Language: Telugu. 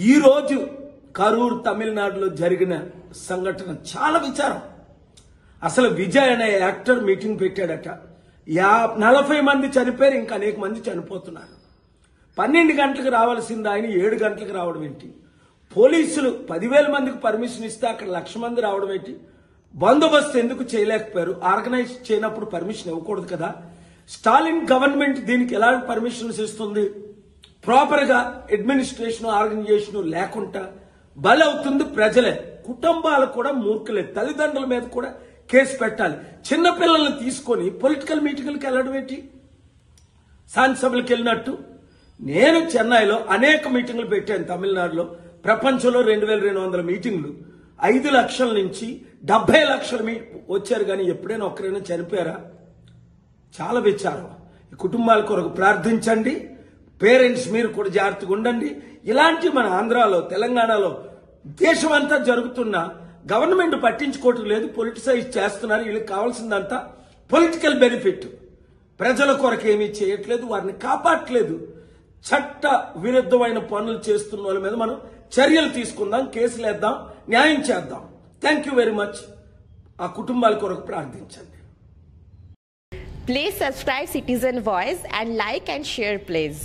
ఈ రోజు కరూర్ తమిళనాడులో జరిగిన సంఘటన చాలా విచారం. అసలు విజయ్ అనే యాక్టర్ మీటింగ్ పెట్టాడట. 40 మంది చనిపోయారు, ఇంకా అనేక మంది చనిపోతున్నారు. 12 గంటలకు రావాల్సింది ఆయన 7 గంటలకు రావడం ఏంటి? పోలీసులు 10,000 మందికి పర్మిషన్ ఇస్తే అక్కడ 1,00,000 మంది రావడం ఏంటి? బందోబస్తు ఎందుకు చేయలేకపోయారు? ఆర్గనైజ్ చేయనప్పుడు పర్మిషన్ ఇవ్వకూడదు కదా? స్టాలిన్ గవర్నమెంట్ దీనికి ఎలాంటి పర్మిషన్స్ ఇస్తుంది? ప్రాపర్ గా అడ్మినిస్ట్రేషన్ ఆర్గనైజేషన్ లేకుండా బలవుతుంది ప్రజలే. కుటుంబాలు కూడా మూర్ఖులే. తల్లిదండ్రుల మీద కూడా కేసు పెట్టాలి. చిన్నపిల్లల్ని తీసుకొని పొలిటికల్ మీటింగ్లకు వెళ్ళడం ఏంటి? శాసనసభలకు వెళ్ళినట్టు. నేను చెన్నైలో అనేక మీటింగ్లు పెట్టాను. తమిళనాడులో ప్రపంచంలో 2,200 మీటింగ్లు, 5 లక్షల నుంచి 70 లక్షల వచ్చారు. కానీ ఎప్పుడైనా ఒక్కరైనా చనిపోయారా? చాలా విచారం. ఈ కుటుంబాల కొరకు ప్రార్థించండి. పేరెంట్స్ మీరు కూడా జాగ్రత్తగా ఉండండి. ఇలాంటి మన ఆంధ్రాలో, తెలంగాణలో, దేశమంతా జరుగుతున్న గవర్నమెంట్ పట్టించుకోవటం లేదు. పొలిటిసైజ్ చేస్తున్నారు. వీళ్ళకి కావాల్సిందంతా పొలిటికల్ బెనిఫిట్. ప్రజల కొరకు ఏమీ చేయట్లేదు, వారిని కాపాడట్లేదు. చట్ట విరుద్ధమైన పనులు చేస్తున్న వాళ్ళ మీద మనం చర్యలు తీసుకుందాం, కేసులు వేద్దాం, న్యాయం చేద్దాం. Thank you very much. ఆ కుటుంబాల కొరకు ప్రార్థించండి. Please subscribe Citizen Voice and like and share please.